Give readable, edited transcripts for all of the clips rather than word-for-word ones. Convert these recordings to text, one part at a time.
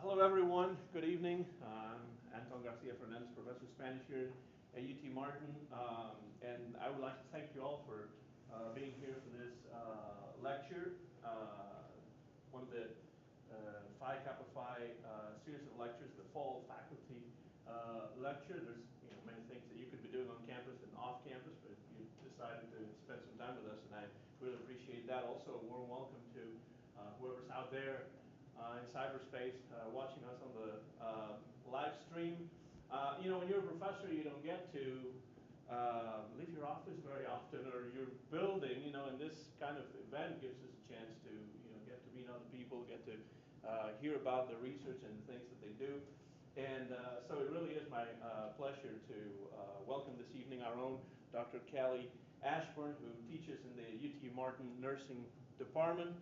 Hello, everyone. Good evening. I'm Anton Garcia Fernandez, Professor of Spanish here at UT Martin, and I would like to thank you all for being here for this lecture, one of the Phi Kappa Phi series of lectures, the fall faculty lecture. There's many things that you could be doing on campus and off campus, but you decided to spend some time with us, and I really appreciate that. Also, a warm welcome to whoever's out there in cyberspace, watching us on the live stream. When you're a professor, you don't get to leave your office very often, or your building. And this kind of event gives us a chance to, get to meet other people, get to hear about the research and the things that they do. And so it really is my pleasure to welcome this evening our own Dr. Kellie Ashburn, who teaches in the UT Martin Nursing Department.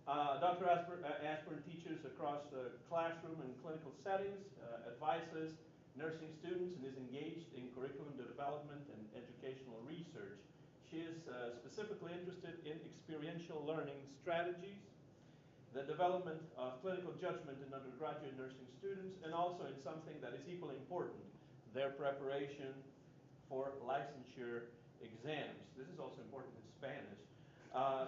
Dr. Ashburn teaches across the classroom and clinical settings, advises nursing students, and is engaged in curriculum development and educational research. She is specifically interested in experiential learning strategies, the development of clinical judgment in undergraduate nursing students, and also in something that is equally important, their preparation for licensure exams. This is also important in Spanish.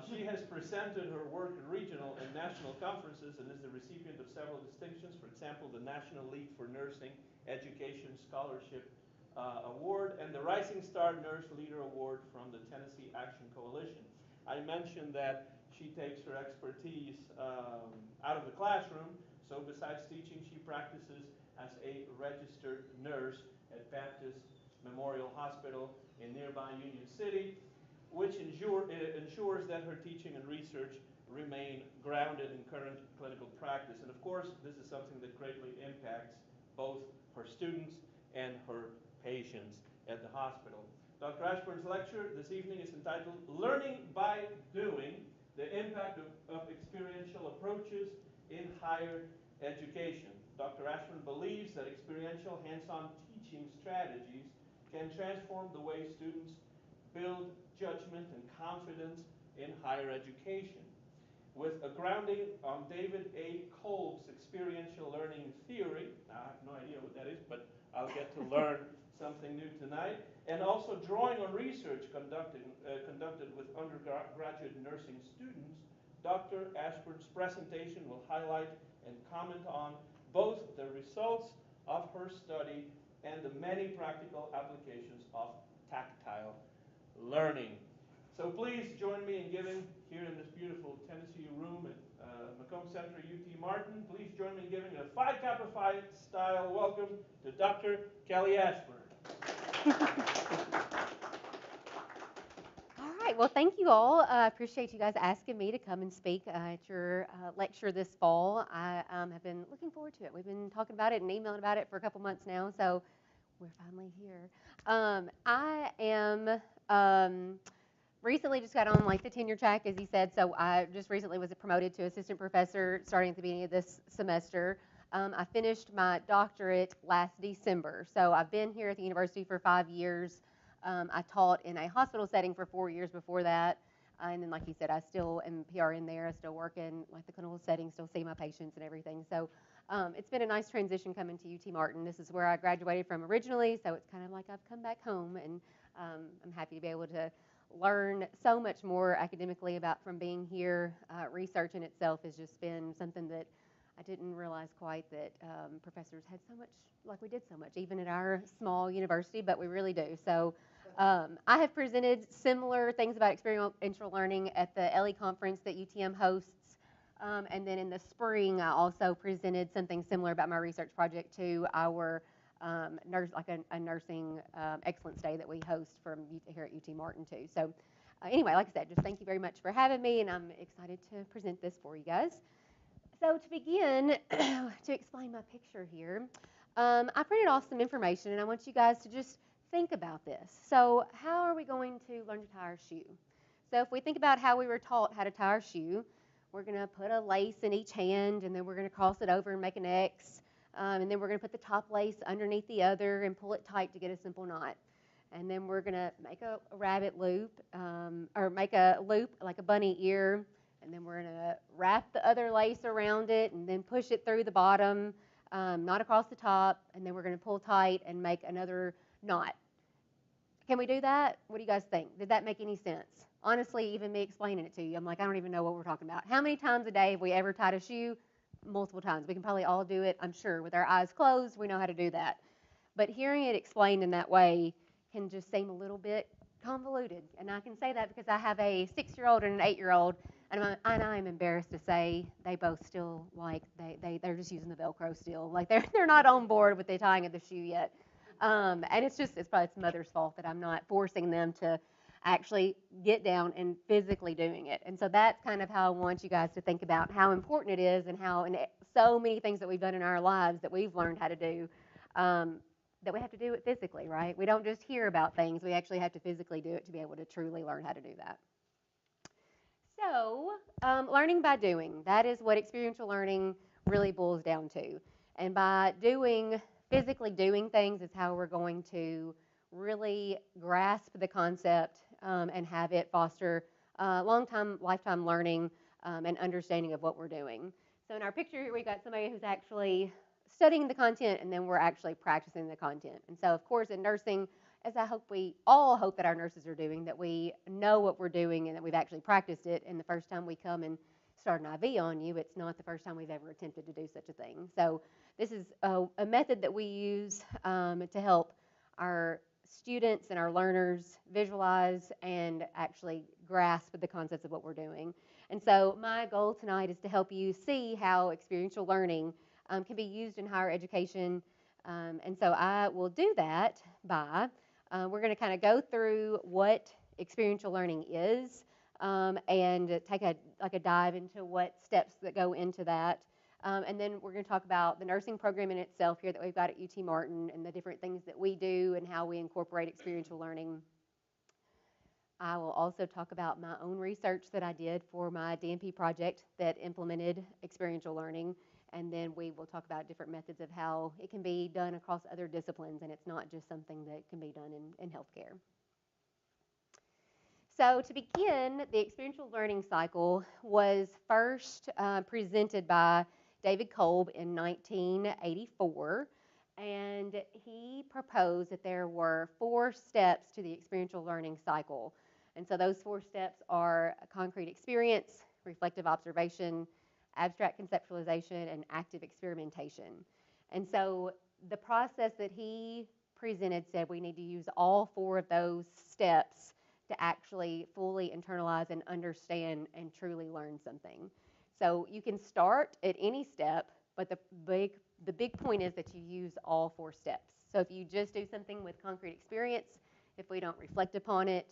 She has presented her work at regional and national conferences and is the recipient of several distinctions. For example, the National League for Nursing Education Scholarship Award and the Rising Star Nurse Leader Award from the Tennessee Action Coalition. I mentioned that she takes her expertise out of the classroom, so besides teaching, she practices as a registered nurse at Baptist Memorial Hospital in nearby Union City, which ensures that her teaching and research remain grounded in current clinical practice. And of course, this is something that greatly impacts both her students and her patients at the hospital. Dr. Ashburn's lecture this evening is entitled Learning by Doing, the Impact of Experiential Approaches in Higher Education. Dr. Ashburn believes that experiential hands-on teaching strategies can transform the way students build judgment and confidence in higher education. With a grounding on David A. Kolb's experiential learning theory, now I have no idea what that is, but I'll get to learn something new tonight, and also drawing on research conducted with undergraduate nursing students, Dr. Ashburn's presentation will highlight and comment on both the results of her study and the many practical applications of tactile learning. So please join me in giving, here in this beautiful Tennessee room at McCombs Center, UT Martin, please join me in giving a Phi Kappa Phi style welcome to Dr. Kellie Ashburn. All right, well, thank you all. I appreciate you guys asking me to come and speak at your lecture this fall. I have been looking forward to it. We've been talking about it and emailing about it for a couple months now, so we're finally here. I am recently just got on the tenure track, as he said, so I just recently was promoted to assistant professor starting at the beginning of this semester. I finished my doctorate last December, so I've been here at the university for 5 years. I taught in a hospital setting for 4 years before that, and then like he said, I still am PRN there. I still work in the clinical setting, still see my patients and everything. So it's been a nice transition coming to UT Martin. This is where I graduated from originally, so it's kind of like I've come back home, and I'm happy to be able to learn so much more academically from being here. Research in itself has just been something that I didn't realize quite that professors had so much, we did so much, even at our small university, but we really do. So I have presented similar things about experiential learning at the Ellie conference that UTM hosts. And then in the spring, I also presented something similar about my research project to our a nursing excellence day that we host here at UT Martin too. So anyway, like I said, just thank you very much for having me, and I'm excited to present this for you guys. So to begin, to explain my picture here, I printed off some information, and I want you guys to just think about this. So how are we going to learn to tie our shoe? So if we think about how we were taught how to tie our shoe, we're going to put a lace in each hand, and then we're going to cross it over and make an X. And then we're going to put the top lace underneath the other and pull it tight to get a simple knot. And then we're going to make a rabbit loop, or make a loop like a bunny ear, and then we're gonna wrap the other lace around it and then push it through the bottom, not across the top, and then we're gonna pull tight and make another knot. Can we do that? What do you guys think? Did that make any sense? Honestly, even me explaining it to you, I'm like, I don't even know what we're talking about. How many times a day have we ever tied a shoe? Multiple times. We can probably all do it, I'm sure. With our eyes closed, we know how to do that. But hearing it explained in that way can just seem a little bit convoluted. And I can say that because I have a 6-year-old and an 8-year-old, and I'm embarrassed to say they both still, like, they're just using the Velcro still. Like, they're not on board with the tying of the shoe yet. And it's probably it's mother's fault that I'm not forcing them to actually get down and physically doing it. And so that's kind of how I want you guys to think about how important it is, and how in so many things that we've done in our lives that we've learned how to do, that we have to do it physically, right? We don't just hear about things, we actually have to physically do it to be able to truly learn how to do that. So, learning by doing, that is what experiential learning really boils down to. And by physically doing things is how we're going to really grasp the concept, and have it foster lifetime learning, and understanding of what we're doing. So in our picture here, we've got somebody who's actually studying the content, and then we're actually practicing the content. And so, of course, in nursing, as we all hope that our nurses are doing, that we know what we're doing and that we've actually practiced it. And the first time we come and start an IV on you, it's not the first time we've ever attempted to do such a thing. So this is a method that we use to help our students and our learners visualize and actually grasp the concepts of what we're doing. And so my goal tonight is to help you see how experiential learning can be used in higher education. And so I will do that by, we're going to kind of go through what experiential learning is, and take a dive into what steps that go into that. And then we're going to talk about the nursing program in itself here that we've got at UT Martin, and the different things that we do and how we incorporate experiential learning. I will also talk about my own research that I did for my DNP project that implemented experiential learning. And then we will talk about different methods of how it can be done across other disciplines, and it's not just something that can be done in healthcare. So to begin, the experiential learning cycle was first presented by David Kolb in 1984, and he proposed that there were 4 steps to the experiential learning cycle. And so those 4 steps are concrete experience, reflective observation, abstract conceptualization, and active experimentation. And so the process that he presented said we need to use all 4 of those steps to actually fully internalize and understand and truly learn something. So you can start at any step, but the big point is that you use all 4 steps. So if you just do something with concrete experience, if we don't reflect upon it,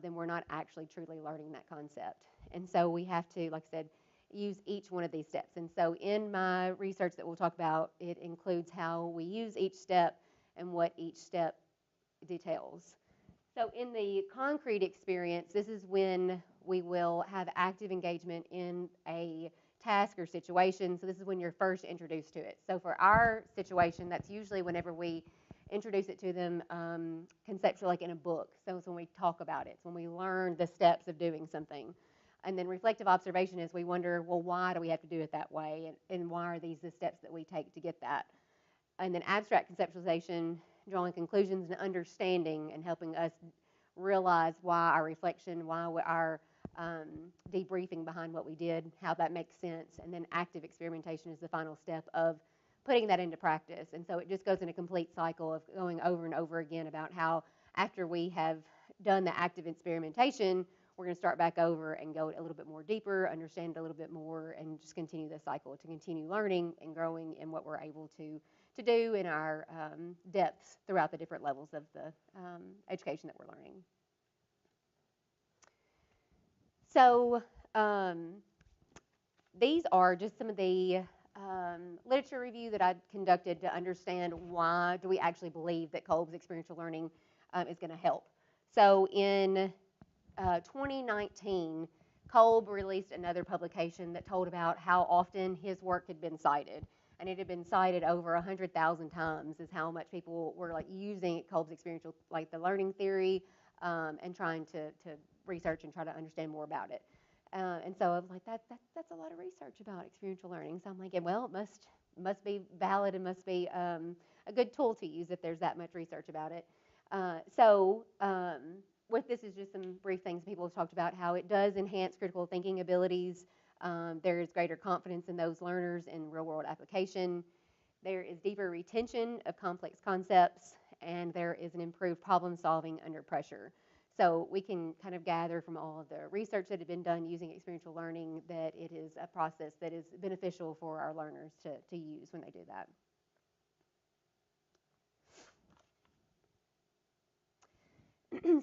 then we're not actually truly learning that concept. And so we have to, like I said, use each one of these steps. And so in my research that we'll talk about, it includes how we use each step and what each step details. So in the concrete experience, this is when we will have active engagement in a task or situation. So this is when you're first introduced to it. So for our situation, that's usually whenever we introduce it to them conceptually, like in a book. So it's when we talk about it. It's when we learn the steps of doing something. And then reflective observation is we wonder, well, why do we have to do it that way? And why are these the steps that we take to get that? And then abstract conceptualization, drawing conclusions and understanding and helping us realize why our reflection, why our debriefing behind what we did, how that makes sense. And then active experimentation is the final step of putting that into practice. And so it just goes in a complete cycle of going over and over again about how after we have done the active experimentation, we're going to start back over and go a little bit more deeper, understand a little bit more, and just continue the cycle to continue learning and growing in what we're able to do in our depths throughout the different levels of the education that we're learning. So these are just some of the literature review that I conducted to understand why do we actually believe that Kolb's experiential learning is going to help. So in 2019, Kolb released another publication that told about how often his work had been cited. And it had been cited over 100,000 times is how much people were like using Kolb's experiential, like the learning theory, and trying to research and try to understand more about it. And so I was like, that's a lot of research about experiential learning. So I'm like, well, it must be valid and must be a good tool to use if there's that much research about it. With this is just some brief things people have talked about, how it does enhance critical thinking abilities. There is greater confidence in those learners in real world application. There is deeper retention of complex concepts, and there is an improved problem solving under pressure. So we can kind of gather from all of the research that had been done using experiential learning that it is a process that is beneficial for our learners to use when they do that.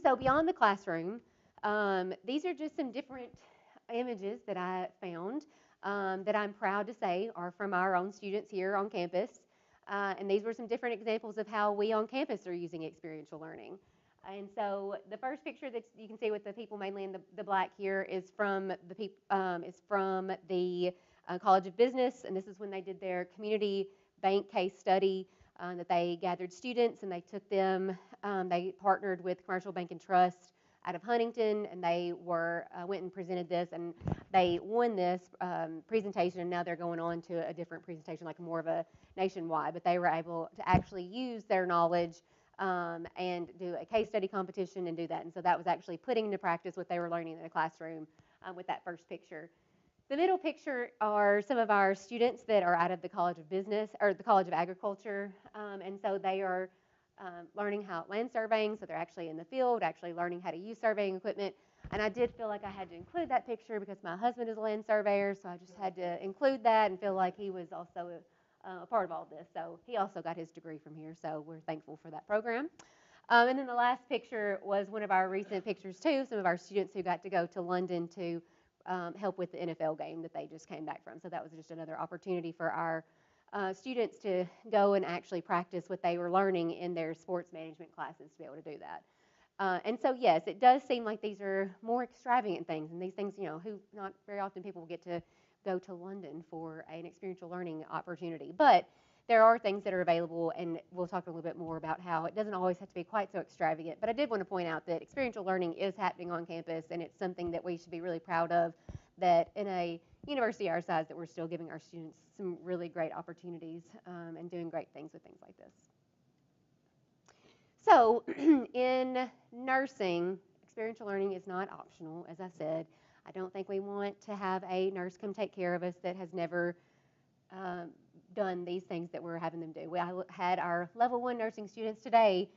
So beyond the classroom, these are just some different images that I found that I'm proud to say are from our own students here on campus. And these were some different examples of how we on campus are using experiential learning. And so the first picture that you can see with the people mainly in the black here is from the College of Business, and this is when they did their community bank case study that they gathered students and they took them. They partnered with Commercial Bank and Trust out of Huntington, and they went and presented this, and they won this presentation, and now they're going on to a different presentation, like more of a nationwide, but they were able to actually use their knowledge and do a case study competition and do that. And so that was actually putting into practice what they were learning in the classroom with that first picture. The middle picture are some of our students that are out of the College of Business or the College of Agriculture, and so they are learning how land surveying, so they're actually in the field, actually learning how to use surveying equipment. And I did feel like I had to include that picture because my husband is a land surveyor, so I just had to include that and feel like he was also a part of all of this. So he also got his degree from here, so we're thankful for that program. And then the last picture was one of our recent pictures too, some of our students who got to go to London to help with the NFL game that they just came back from. So that was just another opportunity for our students to go and actually practice what they were learning in their sports management classes to be able to do that. And so, yes, it does seem like these are more extravagant things, and these things, who not very often people will get to go to London for an experiential learning opportunity. But there are things that are available, and we'll talk a little bit more about how it doesn't always have to be quite so extravagant. But I did want to point out that experiential learning is happening on campus, and it's something that we should be really proud of, that in a university our size that we're still giving our students some really great opportunities and doing great things with things like this. So in nursing, experiential learning is not optional, as I said. I don't think we want to have a nurse come take care of us that has never done these things that we're having them do. We had our level 1 nursing students today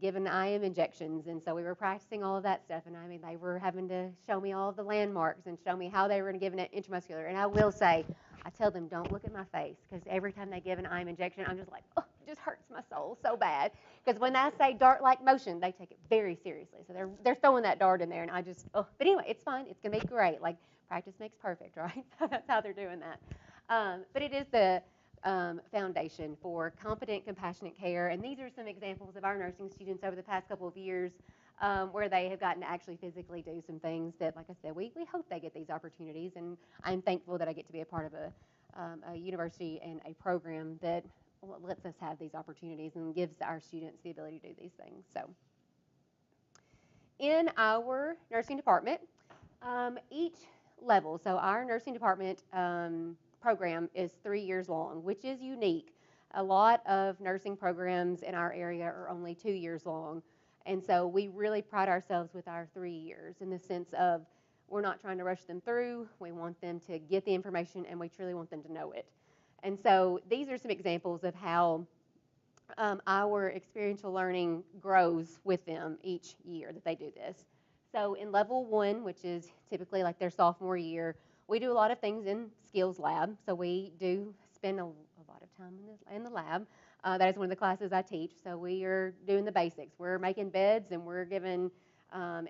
given IM injections, and so we were practicing all of that stuff, and I mean, they were having to show me all of the landmarks and show me how they were going to give an intramuscular. And I will say, I tell them, don't look at my face, because every time they give an IM injection, I'm just like, oh, it just hurts my soul so bad. Because when I say dart-like motion, they take it very seriously. So they're throwing that dart in there, and I just, oh. But anyway, it's fine. It's going to be great. Like, practice makes perfect, right? That's how they're doing that. But it is the foundation for competent, compassionate care. And these are some examples of our nursing students over the past couple of years where they have gotten to actually physically do some things that, like I said, we hope they get these opportunities. And I'm thankful that I get to be a part of a university and a program that lets us have these opportunities and gives our students the ability to do these things. So in our nursing department, each level, so our nursing department program is 3 years long, which is unique. A lot of nursing programs in our area are only 2 years long. And so we really pride ourselves with our 3 years in the sense of we're not trying to rush them through. We want them to get the information, and we truly want them to know it. And so these are some examples of how our experiential learning grows with them each year that they do this. So in level 1, which is typically like their sophomore year, we do a lot of things in skills lab. So we do spend a lot of time in the lab. That is one of the classes I teach. So we are doing the basics. We're making beds, and we're giving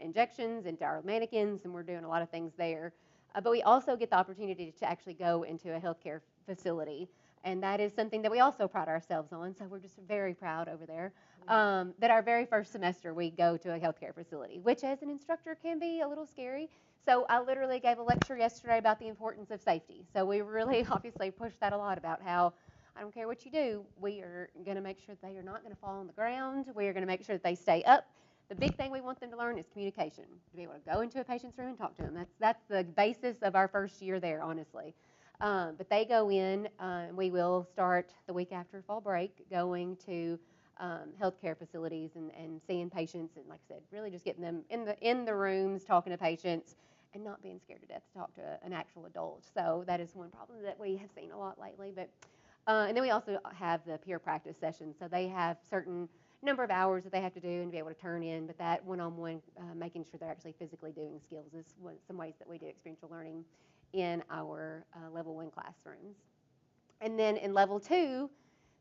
injections into our mannequins, and we're doing a lot of things there. But we also get the opportunity to actually go into a healthcare facility. And that is something that we also pride ourselves on. So we're just very proud over there that our very first semester we go to a healthcare facility, which as an instructor can be a little scary. So I literally gave a lecture yesterday about the importance of safety. So we really obviously pushed that a lot about how I don't care what you do, we are going to make sure that they are not going to fall on the ground. We are going to make sure that they stay up, the big thing we want them to learn is communication, to be able to go into a patient's room and talk to them. That's the basis of our first year there, honestly. But they go in, and we will start the week after fall break going to healthcare facilities and seeing patients, and like I said, really just getting them in the rooms, talking to patients, and not being scared to death to talk to an actual adult. So that is one problem that we have seen a lot lately. But and then we also have the peer practice sessions. So they have certain number of hours that they have to do and be able to turn in. But that one-on-one, making sure they're actually physically doing skills is some ways that we do experiential learning in our level 1 classrooms. And then in level 2,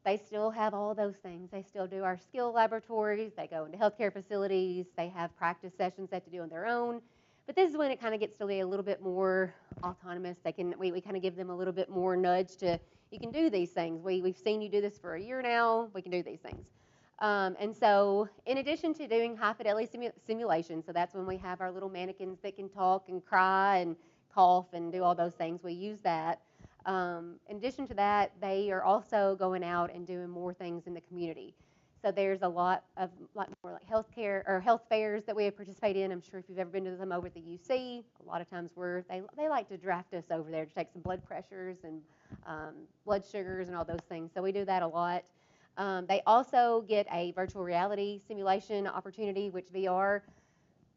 they still have all those things. They still do our skill laboratories. They go into healthcare facilities. They have practice sessions they have to do on their own. But this is when it kind of gets to be a little bit more autonomous. We kind of give them a little bit more nudge to, you can do these things. We've seen you do this for a year now. We can do these things. And so in addition to doing high fidelity simulation, so that's when we have our little mannequins that can talk and cry and cough and do all those things. We use that. In addition to that, they are also going out and doing more things in the community. So there's a lot more like healthcare or health fairs that we participate in. I'm sure if you've ever been to them over at the UC, a lot of times they like to draft us over there to take some blood pressures and blood sugars and all those things. So we do that a lot. They also get a virtual reality simulation opportunity, which VR.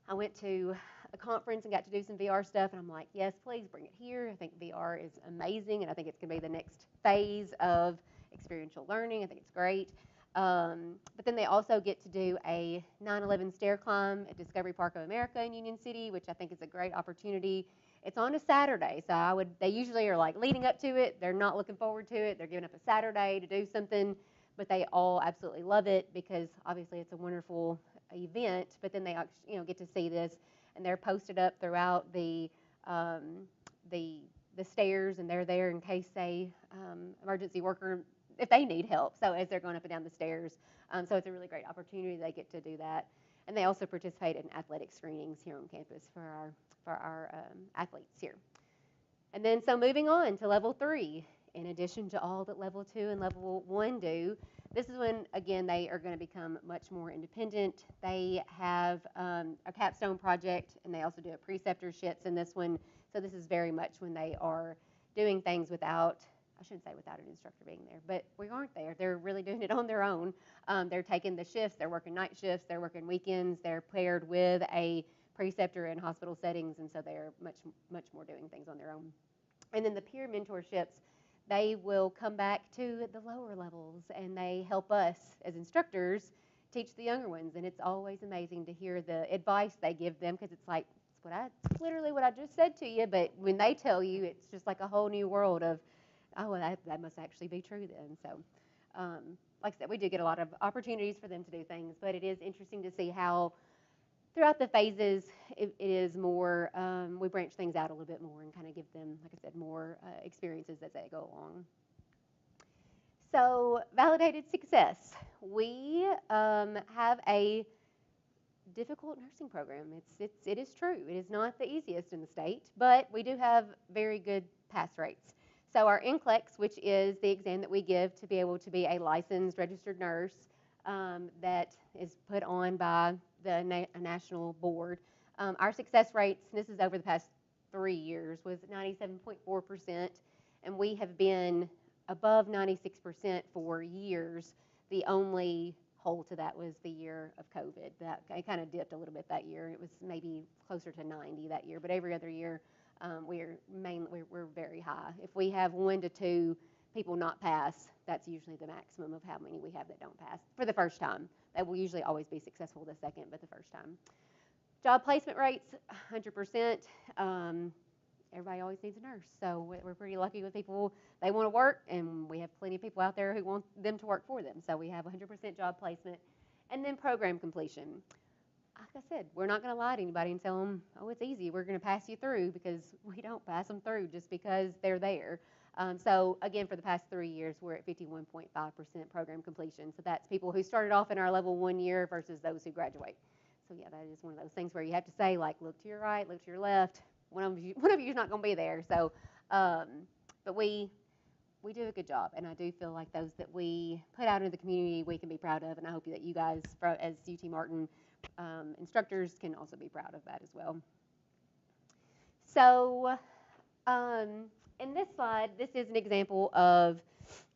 I went to a conference and got to do some VR stuff, and I'm like, yes, please bring it here. I think VR is amazing, and I think it's going to be the next phase of experiential learning. I think it's great. But then they also get to do a 9/11 stair climb at Discovery Park of America in Union City, which I think is a great opportunity. It's on a Saturday, so they usually are like leading up to it. They're not looking forward to it. They're giving up a Saturday to do something, but they all absolutely love it because obviously it's a wonderful event. But then they get to see this, and they're posted up throughout the stairs, and they're there in case emergency worker, if they need help, so as they're going up and down the stairs. So it's a really great opportunity. They get to do that. And they also participate in athletic screenings here on campus for our athletes here. And then so moving on to level 3, in addition to all that level 2 and level 1 do, this is when, again, they are going to become much more independent. They have a capstone project, and they also do a preceptorships in this one. So this is very much when they are doing things without, I shouldn't say without an instructor being there, but we aren't there. They're really doing it on their own. They're taking the shifts. They're working night shifts. They're working weekends. They're paired with a preceptor in hospital settings, and so they're much more doing things on their own. And then the peer mentorships, they will come back to the lower levels, and they help us as instructors teach the younger ones. And it's always amazing to hear the advice they give them, because it's like, it's literally what I just said to you, but when they tell you, it's just like a whole new world of, oh, well, that must actually be true then. So like I said, we do get a lot of opportunities for them to do things, but it is interesting to see how throughout the phases, it is more, we branch things out a little bit more and kind of give them, like I said, more experiences as they go along. So validated success. We have a difficult nursing program. It is true. It is not the easiest in the state, but we do have very good pass rates. So our NCLEX, which is the exam that we give to be able to be a licensed registered nurse that is put on by the national board, our success rates, and this is over the past 3 years, was 97.4%, and we have been above 96% for years. The only hole to that was the year of COVID. That it kind of dipped a little bit that year. It was maybe closer to 90 that year, but every other year we're very high. If we have 1 to 2 people not pass, that's usually the maximum of how many we have that don't pass for the first time. That will usually always be successful the second, but the first time. Job placement rates, 100%. Everybody always needs a nurse, so we're pretty lucky with people. They want to work, and we have plenty of people out there who want them to work for them. So we have 100% job placement. And then program completion. Like I said, we're not going to lie to anybody and tell them, oh, it's easy, we're going to pass you through, because we don't pass them through just because they're there. So again, for the past 3 years, we're at 51.5% program completion. So that's people who started off in our level 1 year versus those who graduate. So yeah, that is one of those things where you have to say, like, look to your right, look to your left. One of you is not going to be there. So, but we do a good job, and I do feel like those that we put out into the community, we can be proud of, and I hope that you guys, as UT Martin, instructors can also be proud of that as well. So in this slide, this is an example of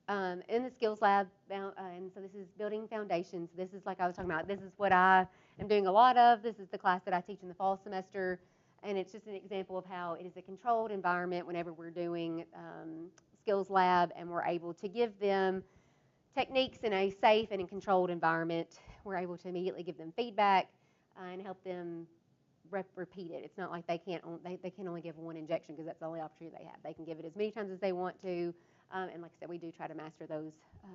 in the skills lab, and so this is building foundations. This is like I was talking about. This is what I am doing a lot of. This is the class that I teach in the fall semester, and it's just an example of how it is a controlled environment whenever we're doing skills lab, and we're able to give them techniques in a safe and a controlled environment. We're able to immediately give them feedback and help them repeat it. It's not like they can only give one injection because that's the only opportunity they have. They can give it as many times as they want to, and like I said, we do try to master those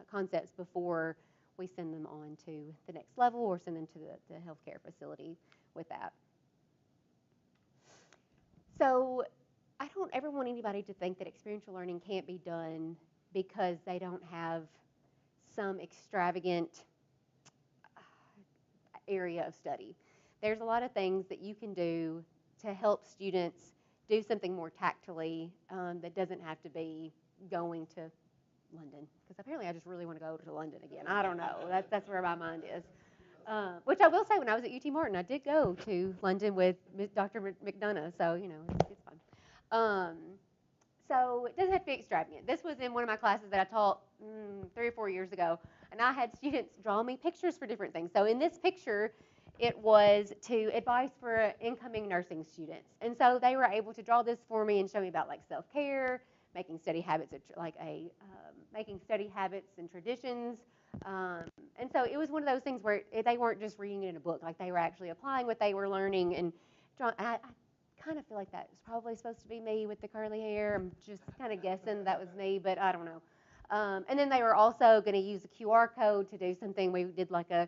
concepts before we send them on to the next level or send them to the healthcare facility with that. So I don't ever want anybody to think that experiential learning can't be done because they don't have some extravagant area of study. There's a lot of things that you can do to help students do something more tactily that doesn't have to be going to London. Because apparently I just really want to go to London again. I don't know. That's where my mind is. Which I will say, when I was at UT Martin, I did go to London with Dr. McDonough. So, you know, it's fun. So it doesn't have to be extravagant. This was in one of my classes that I taught 3 or 4 years ago. And I had students draw me pictures for different things. So in this picture, it was to advice for incoming nursing students. And so they were able to draw this for me and show me about like self-care, making study habits, making study habits and traditions. And so it was one of those things where they weren't just reading it in a book, like they were actually applying what they were learning. And I kind of feel like that was probably supposed to be me with the curly hair. I'm just kind of guessing that was me, but I don't know. And then they were also going to use a QR code to do something. We did like a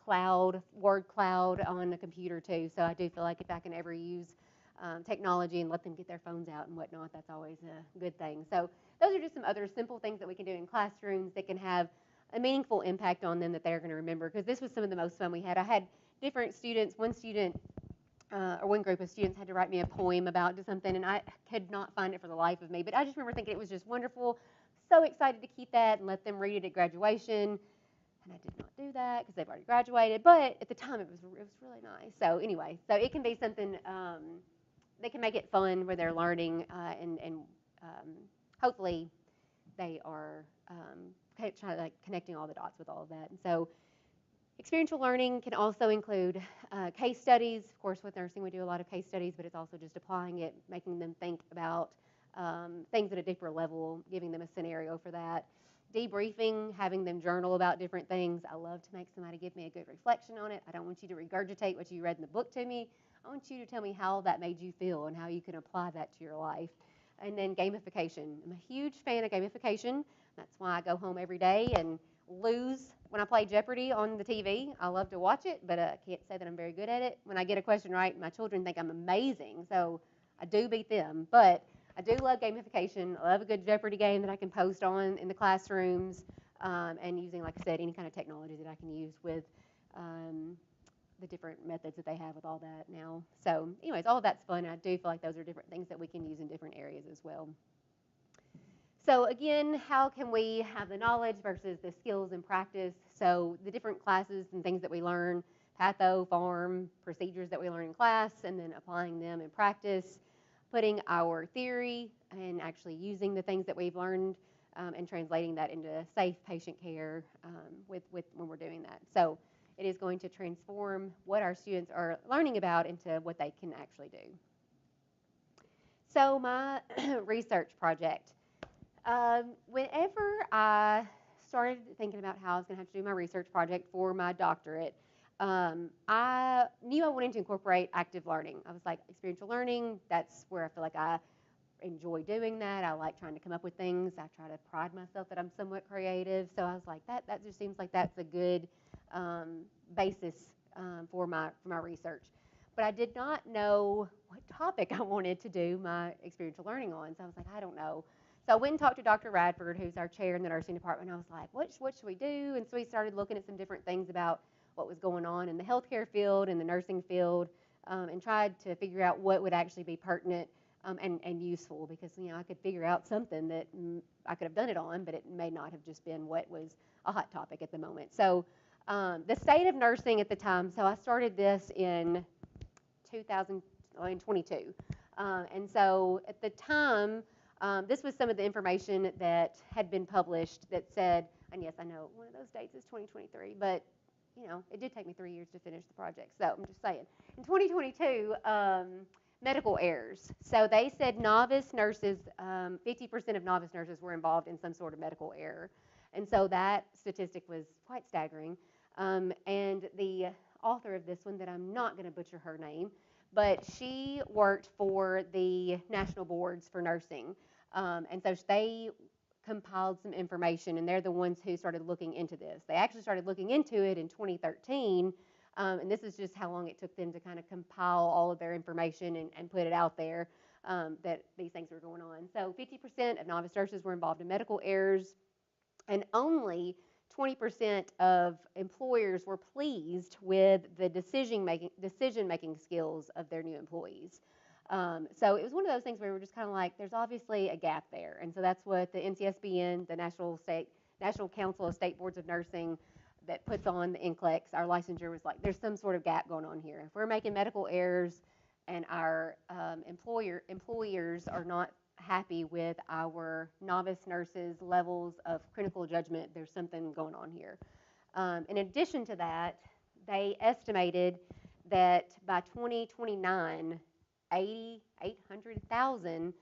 word cloud on the computer too. So I do feel like if I can ever use technology and let them get their phones out and whatnot, that's always a good thing. So those are just some other simple things that we can do in classrooms that can have a meaningful impact on them that they're going to remember, because this was some of the most fun we had. I had different students, one group of students had to write me a poem about something, and I could not find it for the life of me, but I just remember thinking it was just wonderful. So excited to keep that and let them read it at graduation. And I did not do that because they've already graduated, but at the time it was really nice. So anyway, so it can be something they can make it fun where they're learning, and hopefully they are connecting all the dots with all of that. And so experiential learning can also include case studies. Of course, with nursing we do a lot of case studies, but it's also just applying it, making them think about things at a deeper level, giving them a scenario for that. Debriefing, having them journal about different things. I love to make somebody give me a good reflection on it. I don't want you to regurgitate what you read in the book to me. I want you to tell me how that made you feel and how you can apply that to your life. And then gamification. I'm a huge fan of gamification. That's why I go home every day and lose when I play Jeopardy on the TV. I love to watch it, but I can't say that I'm very good at it. When I get a question right, my children think I'm amazing, so I do beat them. But I do love gamification. I love a good Jeopardy game that I can post on in the classrooms, and using, like I said, any kind of technology that I can use with the different methods that they have with all that now. So anyways, all of that's fun. I do feel like those are different things that we can use in different areas as well. So again, how can we have the knowledge versus the skills and practice? So the different classes and things that we learn, patho, pharm, procedures that we learn in class, and then applying them in practice, putting our theory and actually using the things that we've learned and translating that into safe patient care with when we're doing that. So it is going to transform what our students are learning about into what they can actually do. So my research project. Whenever I started thinking about how I was going to have to do my research project for my doctorate, I knew I wanted to incorporate active learning. I was like, experiential learning, that's where I feel like I enjoy doing that. I like trying to come up with things. I try to pride myself that I'm somewhat creative. So I was like, that just seems like that's a good basis for my research. But I did not know what topic I wanted to do my experiential learning on. So I was like, I don't know. So I went and talked to Dr. Radford, who's our chair in the nursing department. I was like, what should we do? And so we started looking at some different things about what was going on in the healthcare field and the nursing field, and tried to figure out what would actually be pertinent and useful, because I could figure out something that I could have done it on, but it may not have just been what was a hot topic at the moment. So The state of nursing at the time, so I started this in 2022. And so at the time, this was some of the information that had been published that said, and yes, I know one of those dates is 2023, but it did take me 3 years to finish the project. So I'm just saying. In 2022, medical errors. So they said novice nurses, 50% of novice nurses were involved in some sort of medical error. And so that statistic was quite staggering. And the author of this one, that I'm not going to butcher her name, but she worked for the national boards for nursing. And so they compiled some information, and they're the ones who started looking into this. They actually started looking into it in 2013, and this is just how long it took them to kind of compile all of their information and put it out there, that these things were going on. So 50% of novice nurses were involved in medical errors, and only 20% of employers were pleased with the decision-making skills of their new employees. So it was one of those things where we were just kind of like, there's obviously a gap there. And so that's what the NCSBN, the National Council of State Boards of Nursing, that puts on the NCLEX, our licensure, was like, there's some sort of gap going on here. If we're making medical errors and our employers are not happy with our novice nurses' levels of clinical judgment, there's something going on here. In addition to that, they estimated that by 2029, 800,000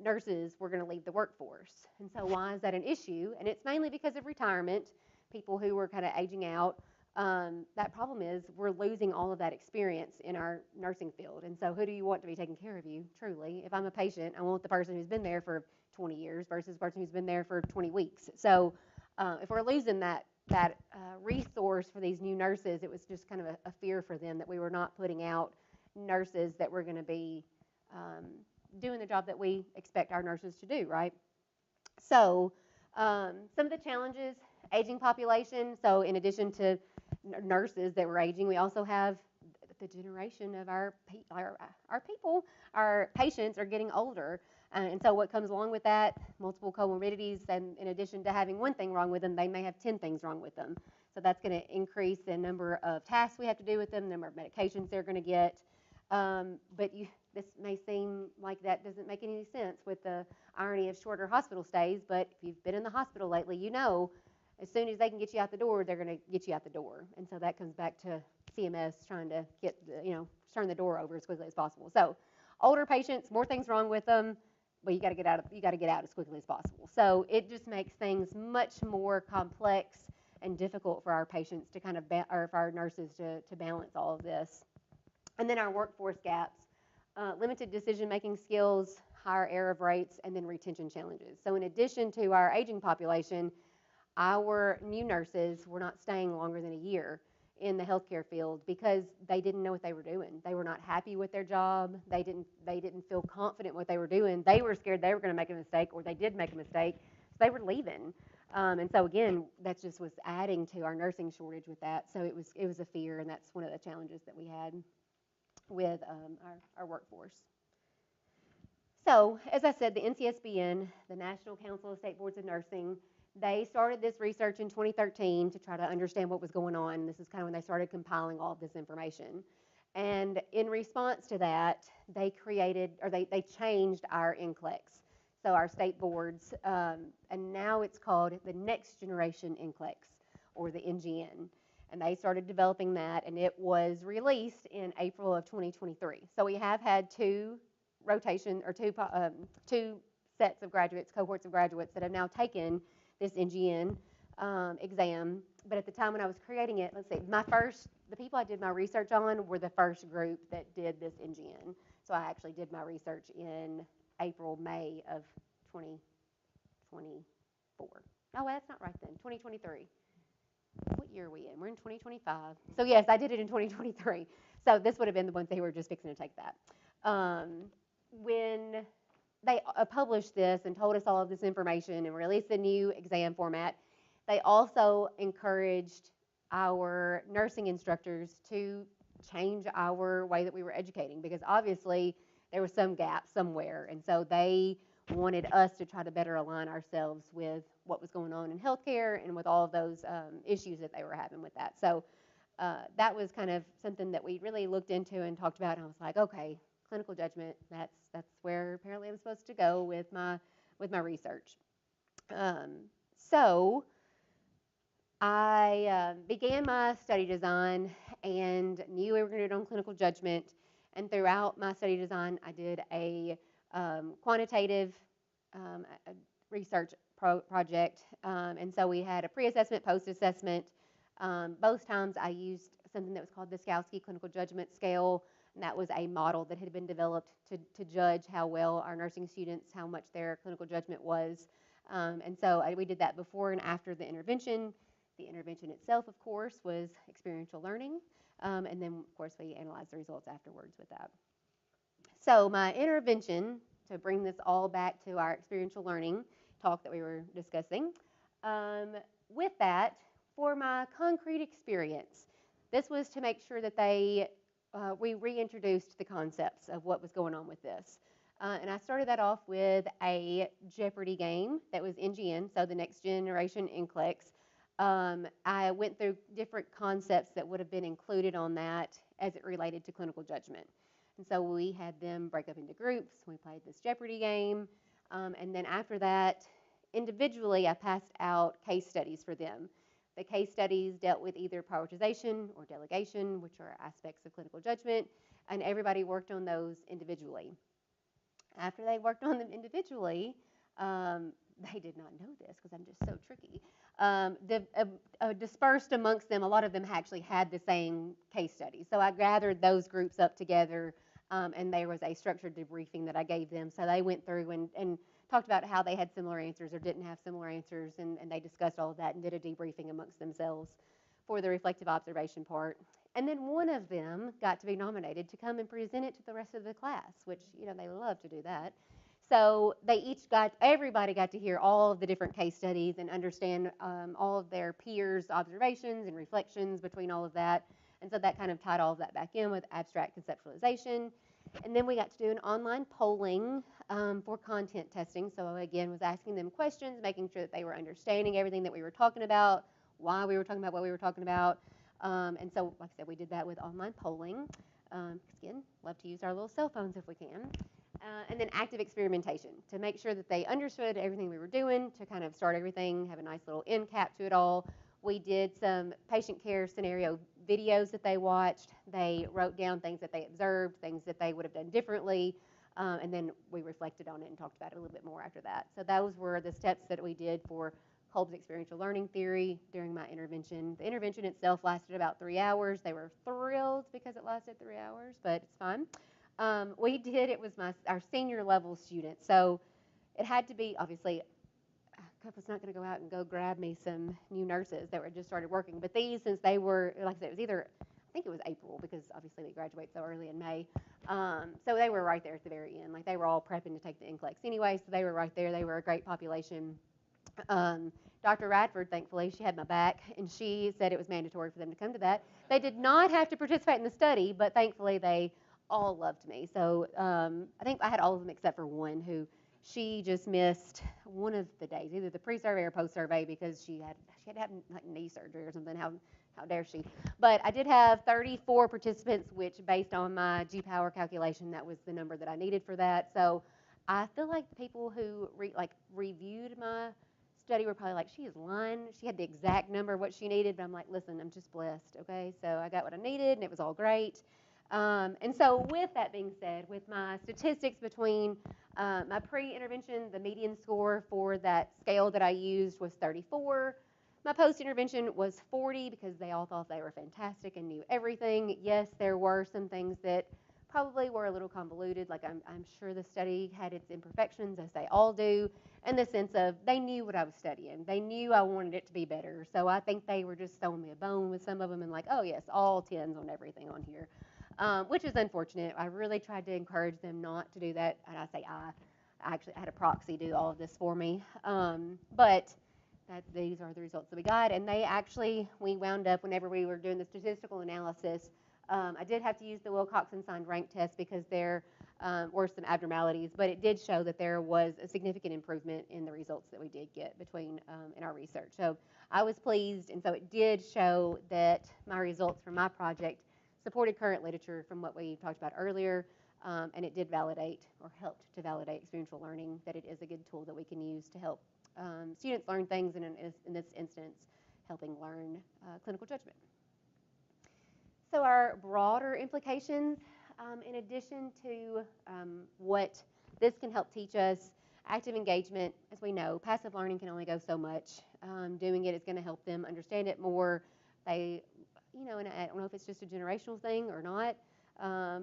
nurses were going to leave the workforce. And so why is that an issue? And it's mainly because of retirement, people who were kind of aging out. That problem is we're losing all of that experience in our nursing field. And so who do you want to be taking care of you, truly? If I'm a patient, I want the person who's been there for 20 years versus the person who's been there for 20 weeks. So if we're losing that resource for these new nurses, it was just kind of a fear for them that we were not putting out nurses that were going to be doing the job that we expect our nurses to do, right? So some of the challenges, aging population. So in addition to nurses that were aging, we also have the generation of our people, our patients are getting older. And so what comes along with that, multiple comorbidities, and in addition to having one thing wrong with them, they may have 10 things wrong with them. So that's going to increase the number of tasks we have to do with them, the number of medications they're going to get. But this may seem like that doesn't make any sense with the irony of shorter hospital stays, but if you've been in the hospital lately, you know as soon as they can get you out the door, they're going to get you out the door. And so that comes back to CMS trying to get, turn the door over as quickly as possible. So older patients, more things wrong with them, but you got to get out as quickly as possible. So it just makes things much more complex and difficult for our patients to kind of, or for our nurses to balance all of this. And then our workforce gaps, limited decision-making skills, higher error rates, and then retention challenges. So in addition to our aging population, our new nurses were not staying longer than a year in the healthcare field because they didn't know what they were doing. They were not happy with their job. They didn't feel confident in what they were doing. They were scared they were going to make a mistake, or they did make a mistake, so they were leaving. And so again, that just was adding to our nursing shortage with that. So it was a fear, and that's one of the challenges that we had with our workforce. So as I said, the NCSBN, the National Council of State Boards of Nursing, they started this research in 2013 to try to understand what was going on. This is kind of when they started compiling all of this information. And in response to that, they changed our NCLEX, so our state boards, and now it's called the Next Generation NCLEX, or the NGN. And they started developing that, and it was released in April of 2023. So we have had two sets of graduates, cohorts of graduates that have now taken this NGN exam. But at the time when I was creating it, let's see, the people I did my research on were the first group that did this NGN. So I actually did my research in April, May of 2024. No, that's not right then, 2023. What year are we in? We're in 2025. So yes, I did it in 2023. So this would have been the ones who were just fixing to take that. When they published this and told us all of this information and released the new exam format, they also encouraged our nursing instructors to change our way that we were educating, because obviously there was some gap somewhere. And so they wanted us to try to better align ourselves with what was going on in healthcare and with all of those issues that they were having with that. So that was kind of something that we really looked into and talked about. And I was like, okay, clinical judgment. That's where apparently I'm supposed to go with my research. Um, so I began my study design and knew we were going to do it on clinical judgment. And throughout my study design, I did a quantitative a research project. And so we had a pre-assessment, post-assessment. Both times I used something that was called the Skowski Clinical Judgment Scale. And that was a model that had been developed to judge how well our nursing students, how much their clinical judgment was. And so we did that before and after the intervention. The intervention itself, of course, was experiential learning. And then, of course, we analyzed the results afterwards with that. So my intervention, to bring this all back to our experiential learning talk that we were discussing, with that, for my concrete experience, this was to make sure that we reintroduced the concepts of what was going on with this. And I started that off with a Jeopardy game that was NGN, so the Next Generation NCLEX. I went through different concepts that would have been included on that as it related to clinical judgment. And so we had them break up into groups. We played this Jeopardy game. And then after that, individually, I passed out case studies for them. The case studies dealt with either prioritization or delegation, which are aspects of clinical judgment, and everybody worked on those individually. After they worked on them individually, they did not know this because I'm just so tricky. Dispersed amongst them, a lot of them actually had the same case study. So I gathered those groups up together, and there was a structured debriefing that I gave them. So they went through and talked about how they had similar answers or didn't have similar answers, and they discussed all of that and did a debriefing amongst themselves for the reflective observation part. And then one of them got to be nominated to come and present it to the rest of the class, which, they love to do that. So everybody got to hear all of the different case studies and understand all of their peers' observations and reflections between all of that. And so that kind of tied all of that back in with abstract conceptualization. And then we got to do an online polling for content testing. So again, was asking them questions, making sure that they were understanding everything that we were talking about, why we were talking about what we were talking about. And so, like I said, we did that with online polling. Again, love to use our little cell phones if we can. And then active experimentation to make sure that they understood everything we were doing, to kind of start everything, have a nice little end cap to it all. We did some patient care scenario videos that they watched. They wrote down things that they observed, things that they would have done differently, and then we reflected on it and talked about it a little bit more after that. So those were the steps that we did for Kolb's experiential learning theory during my intervention. The intervention itself lasted about 3 hours. They were thrilled because it lasted 3 hours, but it's fun. It was our senior level students. So it had to be, obviously, Kappa's not going to go out and go grab me some new nurses that were just started working. But these, since they were, like I said, it was either, I think it was April, because obviously we graduate so early in May. So they were right there at the very end. Like they were all prepping to take the NCLEX anyway, so they were right there. They were a great population. Dr. Radford, thankfully, she had my back, and she said it was mandatory for them to come to that. They did not have to participate in the study, but thankfully they all loved me. So I think I had all of them except for one who she just missed one of the days, either the pre-survey or post-survey, because she had like knee surgery or something. How dare she? But I did have 34 participants, which based on my G-Power calculation, that was the number that I needed for that. So I feel like the people who reviewed my study were probably like, she is lying. She had the exact number of what she needed, but I'm like, listen, I'm just blessed, okay? So I got what I needed, and it was all great. And so with that being said, with my statistics between my pre-intervention, the median score for that scale that I used was 34. My post-intervention was 40 because they all thought they were fantastic and knew everything. Yes, there were some things that probably were a little convoluted. Like I'm sure the study had its imperfections, as they all do, in the sense of they knew what I was studying. They knew I wanted it to be better. So I think they were just throwing me a bone with some of them and like, oh yes, all 10s on everything on here. Which is unfortunate. I really tried to encourage them not to do that. And I say I actually had a proxy do all of this for me. But these are the results that we got. And we wound up, whenever we were doing the statistical analysis, I did have to use the Wilcoxon signed rank test because their or some abnormalities, but it did show that there was a significant improvement in the results that we did get between in our research. So I was pleased, and so it did show that my results from my project supported current literature from what we talked about earlier, and it did validate or helped to validate experiential learning, that it is a good tool that we can use to help students learn things, and in this instance, helping learn clinical judgment. So our broader implications, in addition to what this can help teach us, active engagement, as we know, passive learning can only go so much. Doing it is going to help them understand it more. They, you know, and I don't know if it's just a generational thing or not,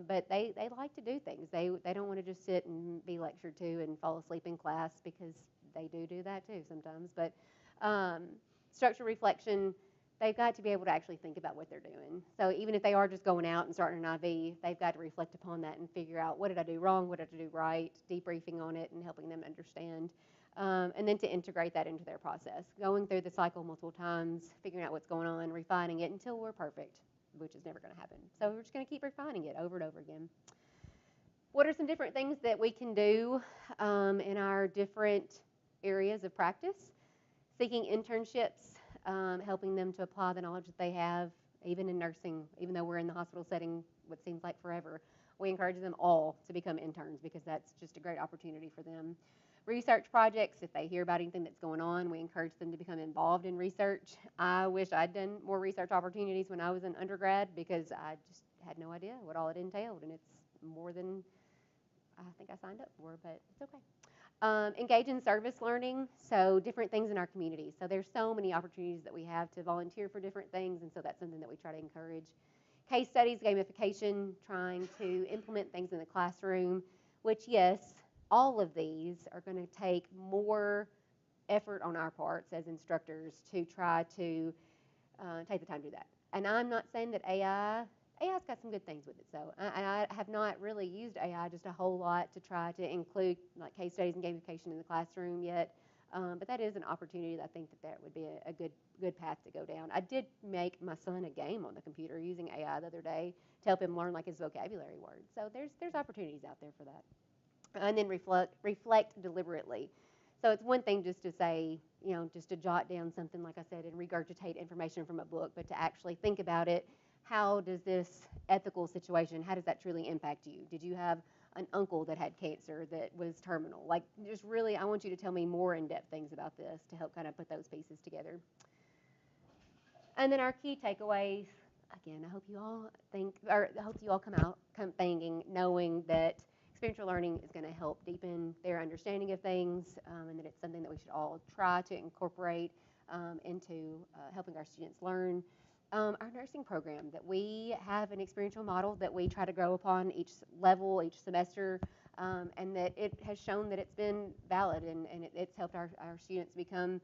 but they like to do things. They don't want to just sit and be lectured to and fall asleep in class, because they do that too sometimes. But structured reflection, they've got to be able to actually think about what they're doing. So even if they are just going out and starting an IV, they've got to reflect upon that and figure out, what did I do wrong, what did I do right, debriefing on it and helping them understand. And then to integrate that into their process, going through the cycle multiple times, figuring out what's going on, refining it until we're perfect, which is never going to happen. So we're just going to keep refining it over and over again. What are some different things that we can do in our different areas of practice? Seeking internships, helping them to apply the knowledge that they have, even in nursing, even though we're in the hospital setting what seems like forever. We encourage them all to become interns, because that's just a great opportunity for them. Research projects, if they hear about anything that's going on, we encourage them to become involved in research. I wish I'd done more research opportunities when I was an undergrad, because I just had no idea what all it entailed, and it's more than I think I signed up for, but it's okay. Engage in service learning, so different things in our community. So there's so many opportunities that we have to volunteer for different things, and so that's something that we try to encourage. Case studies, gamification, trying to implement things in the classroom, which, yes, all of these are going to take more effort on our parts as instructors to try to take the time to do that. And I'm not saying that AI's got some good things with it. So I have not really used AI just a whole lot to try to include like case studies and gamification in the classroom yet. But that is an opportunity that I think that would be a good path to go down. I did make my son a game on the computer using AI the other day to help him learn like his vocabulary words. So there's opportunities out there for that. And then reflect deliberately. So it's one thing just to say, you know, just to jot down something, like I said, and regurgitate information from a book, but to actually think about it. How does this ethical situation, how does that truly impact you? Did you have an uncle that had cancer that was terminal? Like, just really, I want you to tell me more in-depth things about this to help kind of put those pieces together. And then our key takeaways, again, I hope you all come thinking, knowing that experiential learning is going to help deepen their understanding of things, and that it's something that we should all try to incorporate into helping our students learn. Our nursing program, that we have an experiential model that we try to grow upon each level, each semester, and that it has shown that it's been valid, and it's helped our students become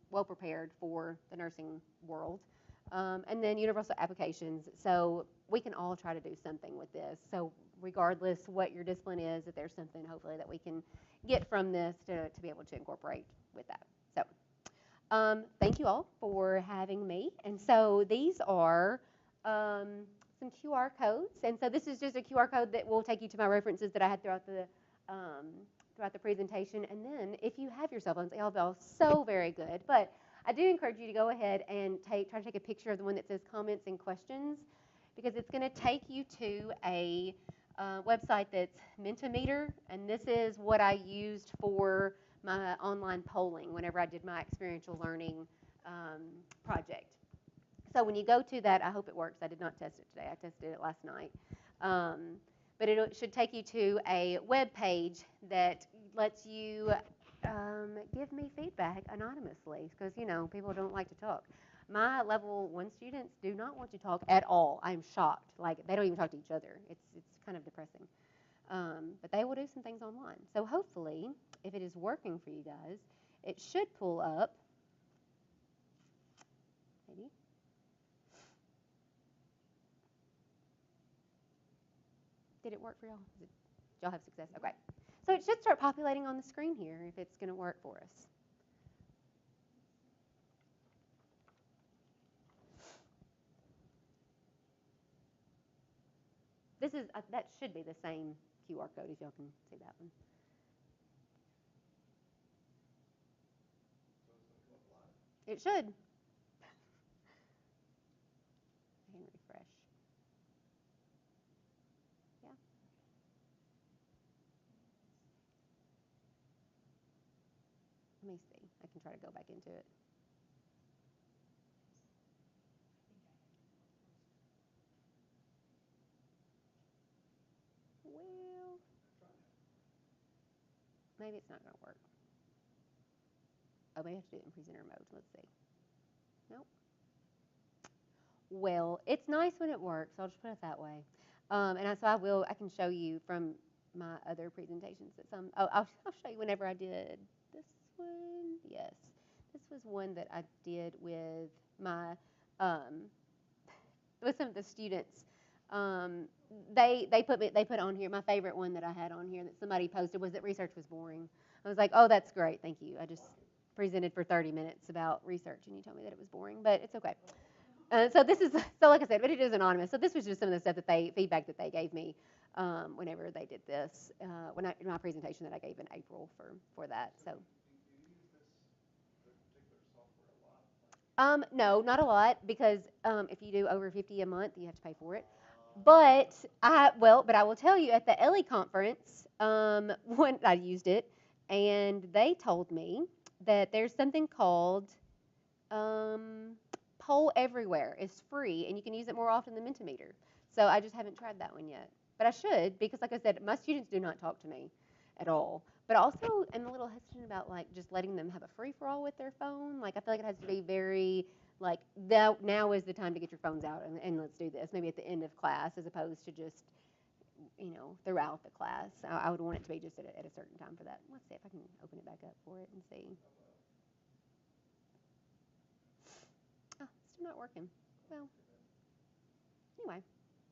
well prepared for the nursing world. And then universal applications. So we can all try to do something with this. So regardless what your discipline is, that there's something hopefully that we can get from this to be able to incorporate with that. So thank you all for having me. And so these are some QR codes. And so this is just a QR code that will take you to my references that I had throughout the presentation. And then if you have your cell phones, they're all so very good. But I do encourage you to go ahead and try to take a picture of the one that says comments and questions, because it's going to take you to a website that's Mentimeter, and this is what I used for my online polling whenever I did my experiential learning project. So when you go to that, I hope it works. I did not test it today. I tested it last night. But it should take you to a web page that lets you give me feedback anonymously, because, you know, people don't like to talk. My level 1 students do not want to talk at all. I'm shocked. Like, they don't even talk to each other. It's kind of depressing. But they will do some things online. So hopefully, if it is working for you guys, it should pull up. Maybe. Did it work for y'all? Did y'all have success? Okay. So it should start populating on the screen here if it's going to work for us. This is that should be the same QR code if y'all can see that one. It should. I can refresh. Yeah. Let me see. I can try to go back into it. Well, maybe it's not going to work. Oh, maybe I have to do it in presenter mode. Let's see. Nope. Well, it's nice when it works. I'll just put it that way. So I can show you from my other presentations that I'll show you whenever I did this one. Yes. This was one that I did with my, with some of the students. Um, they put on here, my favorite one that I had on here that somebody posted was that research was boring. I was like, oh, that's great. Thank you. I just presented for 30 minutes about research and you told me that it was boring, but it's okay. So like I said, but it is anonymous. So this was just some of the stuff feedback that they gave me whenever they did this, in my presentation that I gave in April for that. So. Do you use this particular software a lot? No, not a lot because if you do over 50 a month, you have to pay for it. But I will tell you at the Ellie conference, when I used it, and they told me that there's something called Poll Everywhere. It's free, and you can use it more often than Mentimeter. So I just haven't tried that one yet. But I should, because like I said, my students do not talk to me at all. But also, I'm a little hesitant about like just letting them have a free for all with their phone. Like I feel like it has to be very like now is the time to get your phones out and let's do this. Maybe at the end of class as opposed to just throughout the class. I would want it to be just at a certain time for that. Let's see if I can open it back up for it and see. Oh, it's still not working. Well, anyway.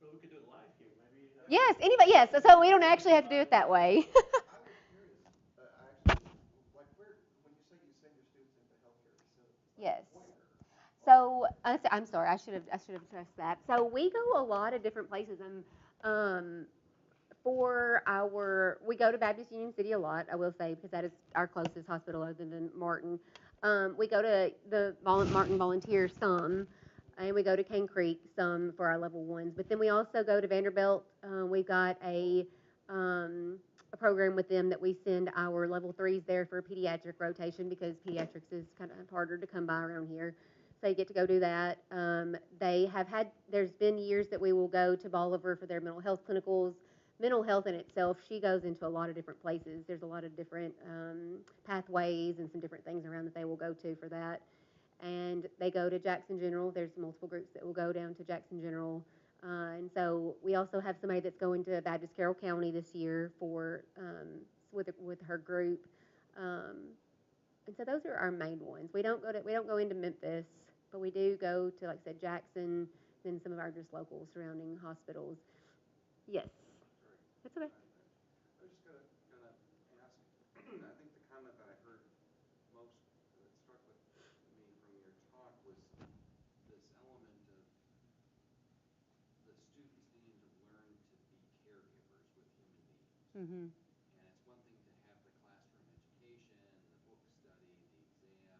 Well, we could do it live here, maybe. Yes, anybody, yes. So we don't actually have to do it that way. I was curious. Actually, like when you say you send your students into healthcare facilities, Yes. where? So I'm sorry, I should have addressed that. So we go a lot of different places. We go to Baptist Union City a lot. I will say because that is our closest hospital other than Martin. We go to the Martin Volunteer some. And we go to Cane Creek some for our level ones. But then we also go to Vanderbilt. We've got a program with them that we send our level threes there for pediatric rotation because pediatrics is kind of harder to come by around here. So you get to go do that. There's been years that we will go to Bolivar for their mental health clinicals. Mental health in itself, she goes into a lot of different places. There's a lot of different pathways and some different things around that they will go to for that. And they go to Jackson General. There's multiple groups that will go down to Jackson General. And so we also have somebody that's going to Baptist Carroll County this year with her group. And so those are our main ones. We don't go into Memphis, but we do go to, like I said, Jackson, then some of our just local surrounding hospitals. Yes. That's okay. I was just gonna ask. I think the comment that I heard most that struck with me from your talk was this element of the students needing to learn to be caregivers with human beings. Mm-hmm. And it's one thing to have the classroom education, the book study, the exams,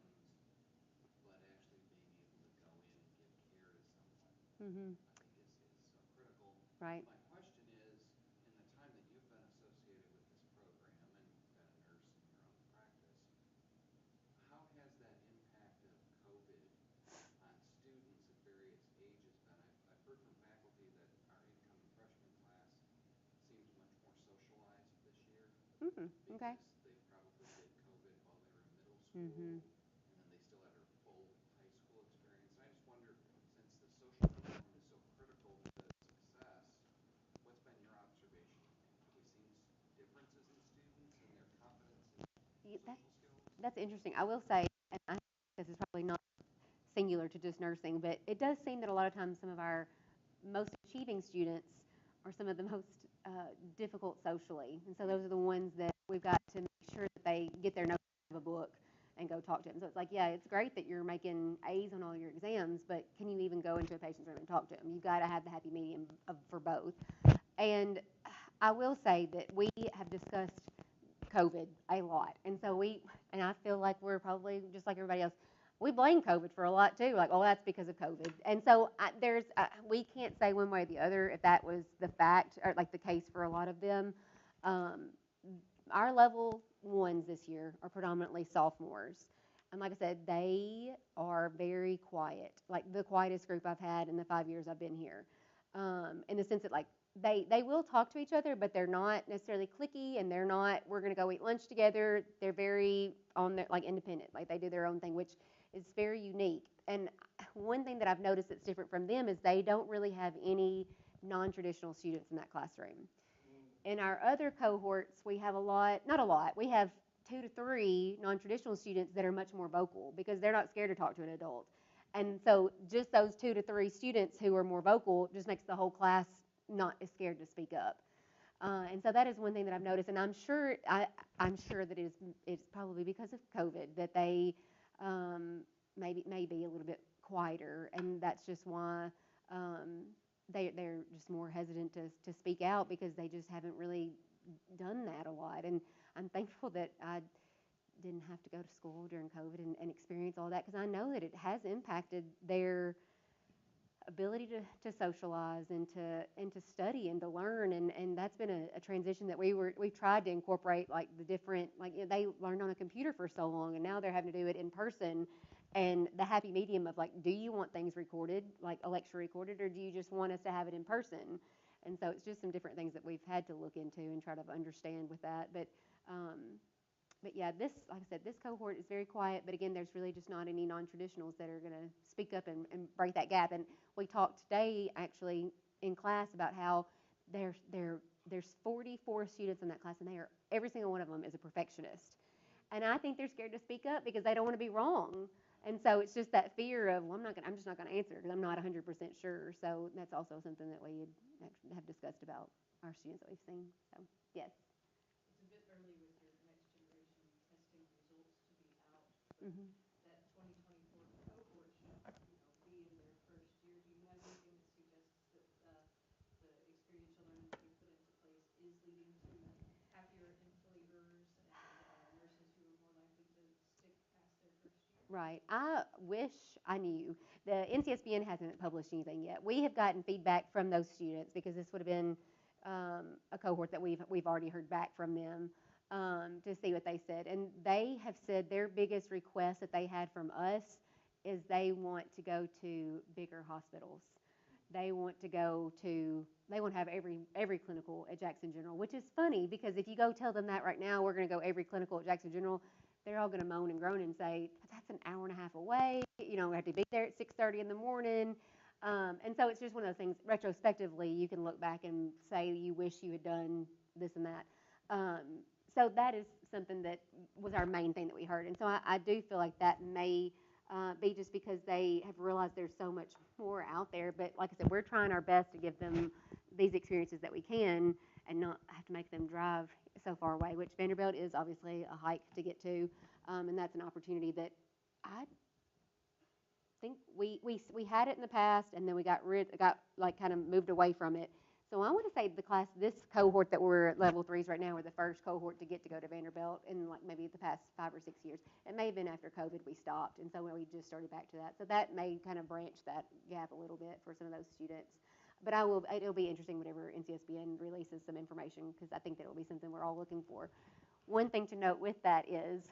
but actually being able to go in and give care to someone, Mm-hmm. I think is so critical. Right. My question is, in the time that you've been associated with this program and been a nurse in your own practice, how has that impact of COVID on students at various ages been? I've heard from faculty that our incoming freshman class seems much more socialized this year. Mm-hmm. Okay. Because they probably did COVID while they were in middle school, Mm-hmm. and then they still had their full high school experience. And I just wonder, since the social component is so critical to the success, what's been your observation? Have we seen differences in students and their competence in social skills? That's interesting. I will say, and I think this is probably not singular to just nursing, but it does seem that a lot of times some of our most achieving students are some of the most difficult socially. And so those are the ones that we've got to make sure that they get their notes out of a book and go talk to them. So it's like, yeah, it's great that you're making A's on all your exams, but can you even go into a patient's room and talk to them? You've got to have the happy medium for both. And I will say that we have discussed COVID a lot. And so and I feel like we're probably just like everybody else. We blame COVID for a lot too. Like, oh, that's because of COVID. And so we can't say one way or the other if that was the fact or like the case for a lot of them. Um, our level ones this year are predominantly sophomores. And like I said, they are very quiet, like the quietest group I've had in the 5 years I've been here. In the sense that like they will talk to each other, but they're not necessarily cliquey, and they're not. We're gonna go eat lunch together. They're very on their like independent, like they do their own thing, which is very unique. And one thing that I've noticed that's different from them is they don't really have any non-traditional students in that classroom. In our other cohorts, we have not a lot, we have 2 to 3 non-traditional students that are much more vocal because they're not scared to talk to an adult. And so just those 2 to 3 students who are more vocal just makes the whole class not as scared to speak up. And so that is one thing that I've noticed, and I'm sure that it's probably because of COVID that they may be a little bit quieter, and that's just why they're just more hesitant to speak out because they just haven't really done that a lot. And I'm thankful that I didn't have to go to school during COVID and experience all that, because I know that it has impacted their ability to socialize and to study and to learn, and that's been a transition that we've tried to incorporate, like the different, like, you know, they learned on a computer for so long and now they're having to do it in person, and the happy medium of like, do you want things recorded, like a lecture recorded, or do you just want us to have it in person? And so it's just some different things that we've had to look into and try to understand with that. But yeah, like I said, this cohort is very quiet, but again, there's really just not any non-traditionals that are going to speak up and break that gap. And we talked today, actually, in class about how there's 44 students in that class, and every single one of them is a perfectionist. And I think they're scared to speak up because they don't want to be wrong. And so it's just that fear of, well, I'm just not going to answer because I'm not 100% sure. So that's also something that we have discussed about our students that we've seen. So, yes. It's a bit early with your next generation testing results to be out, but Mm-hmm. that 2024 cohort should, be in their first year. Do you have anything that suggests that the experiential learning that we put into place is leading to happier employers and nurses who are more likely to stick past their first year? Right. I wish I knew. The NCSBN hasn't published anything yet. We have gotten feedback from those students because this would have been a cohort that we've already heard back from them to see what they said. And they have said their biggest request that they had from us is they want to go to bigger hospitals. They want to have every clinical at Jackson General, which is funny because if you go tell them that right now, we're going to go every clinical at Jackson General, they're all going to moan and groan and say, but that's an hour and a half away. We have to be there at 6:30 in the morning. And so it's just one of those things, retrospectively, you can look back and say you wish you had done this and that. So that is something that was our main thing that we heard. And so I do feel like that may be just because they have realized there's so much more out there. But like I said, we're trying our best to give them these experiences that we can and not have to make them drive so far away, which Vanderbilt is obviously a hike to get to. And that's an opportunity that I think we had it in the past, and then we got like kind of moved away from it. So I want to say this cohort that we're at level 3s right now, we're the first cohort to go to Vanderbilt in like maybe the past 5 or 6 years. It may have been after COVID we stopped, and so we just started back to that. So that may kind of branch that gap a little bit for some of those students. But it'll be interesting whenever NCSBN releases some information, because I think that it'll be something we're all looking for. One thing to note with that is,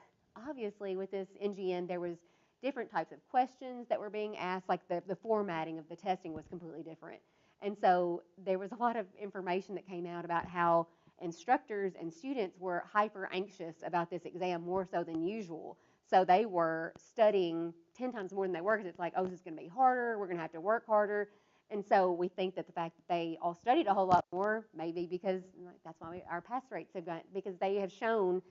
obviously with this NGN, there was different types of questions that were being asked, like the formatting of the testing was completely different. And so there was a lot of information that came out about how instructors and students were hyper anxious about this exam, more so than usual. So they were studying 10 times more than they were, because it's like, oh, this is going to be harder, we're going to have to work harder. And so we think that the fact that they all studied a whole lot more, maybe because that's why our pass rates have gone, because they have shown,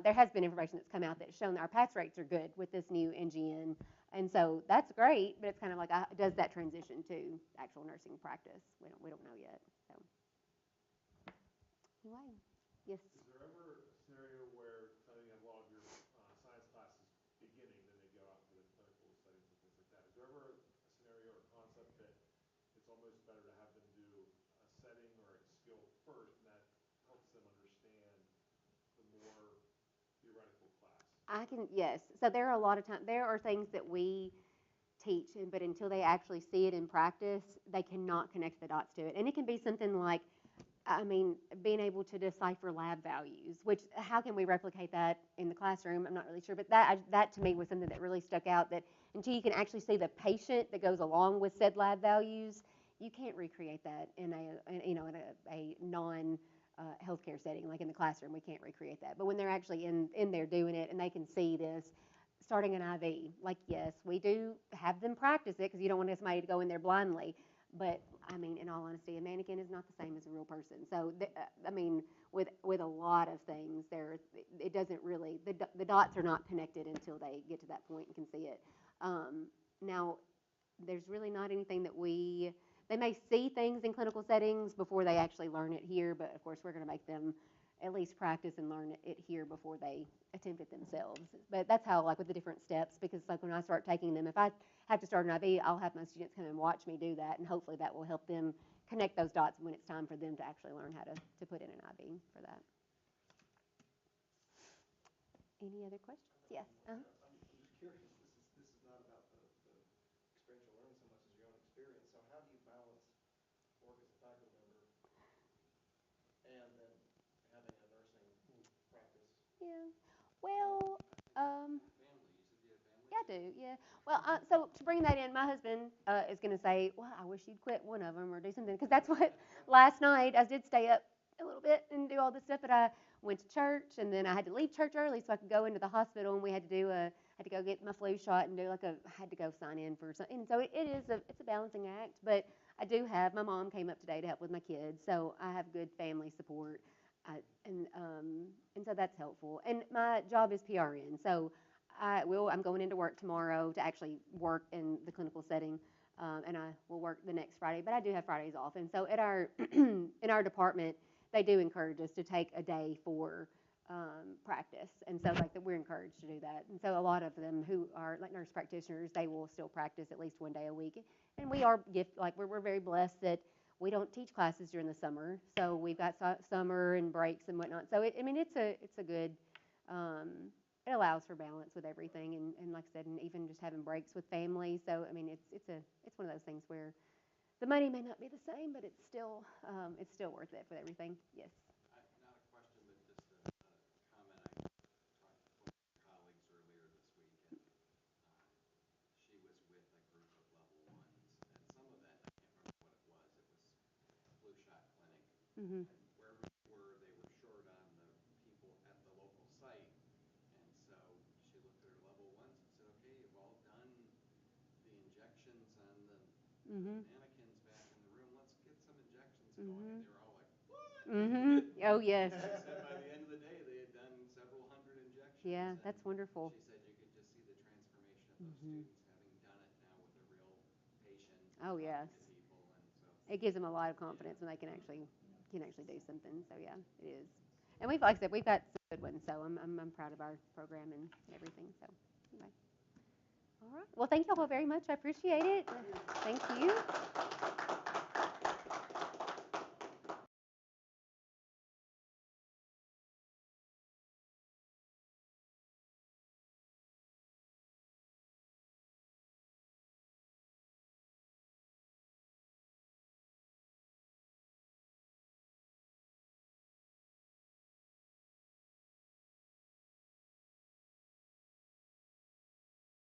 there has been information that's come out that's shown that our pass rates are good with this new NGN. And so that's great, but it's kind of like, does that transition to actual nursing practice? We don't know yet. So anyway, yes. Is there ever a scenario where, because I know you have a lot of your science classes beginning, then they go out into the clinical settings and things like that. Is there ever a scenario or concept that it's almost better to have them do a setting or a skill first, and that I can, yes. So there are a lot of times, there are things that we teach, but until they actually see it in practice, they cannot connect the dots to it. And it can be something like, I mean, being able to decipher lab values, which how can we replicate that in the classroom? I'm not really sure, but that to me was something that really stuck out. That until you can actually see the patient that goes along with said lab values, you can't recreate that in a non healthcare setting, like in the classroom. We can't recreate that. But when they're actually in there doing it, and they can see this, starting an IV, like yes, we do have them practice it because you don't want somebody to go in there blindly. But I mean, in all honesty, a mannequin is not the same as a real person. So, I mean, with a lot of things, it doesn't really the dots are not connected until they get to that point and can see it. Now, there's really not anything that they may see things in clinical settings before they actually learn it here, but of course, we're going to make them at least practice and learn it here before they attempt it themselves. But that's how, like with the different steps, because like when I start taking them, if I have to start an IV, I'll have my students come and watch me do that, and hopefully that will help them connect those dots when it's time for them to actually learn how to put in an IV for that. Any other questions? Yes. I'm just curious. This is not about the experiential learning so much as your own experience. So how do you balance work as a faculty member and then having a nursing practice? Yeah. Well, Family, you said you had family? yeah, I do. Yeah. Well, so to bring that in, my husband is going to say, "Well, I wish you'd quit one of them or do something," because that's what last night I did stay up a little bit and do all this stuff, but I went to church and then I had to leave church early so I could go into the hospital, and we had to had to go get my flu shot and do I had to go sign in for something. And so it's a balancing act, but I do have my mom came up today to help with my kids, so I have good family support. I, and so that's helpful. And my job is PRN, so I'm going into work tomorrow to actually work in the clinical setting, and I will work the next Friday. But I do have Fridays off, and so at our in our department, they do encourage us to take a day for practice, and so like that we're encouraged to do that. And so a lot of them who are like nurse practitioners, they will still practice at least one day a week. And we are we're very blessed that we don't teach classes during the summer, so we've got summer and breaks and whatnot. So I mean, it's a good. It allows for balance with everything, and like I said, and even just having breaks with family. So I mean, it's one of those things where the money may not be the same, but it's still worth it for everything. Yes. Not a question, but just a comment. I talked to one of your colleagues earlier this week, and she was with a group of level ones, and some of that, I can't remember what it was. It was a flu shot clinic, Mhm. and where we were, they were short on the people at the local site, and so she looked at her level ones and said, "Okay, you've all done the injections on the Mhm. mannequins back in the room. Let's get some injections going." And Mhm. they were all like, "What?" Mhm. Oh yes. She said by the end of the day, they had done several hundred injections. Yeah, And that's wonderful. she said you could just see the transformation of those Mhm. students having done it now with a real patient and Oh talking yes. to people. And so, It gives them a lot of yeah. confidence when they can actually do something. So yeah, it is. And like I said, we've got some good ones. So I'm proud of our program and everything. So anyway. All right. Well, thank you all very much. I appreciate it. Thank you.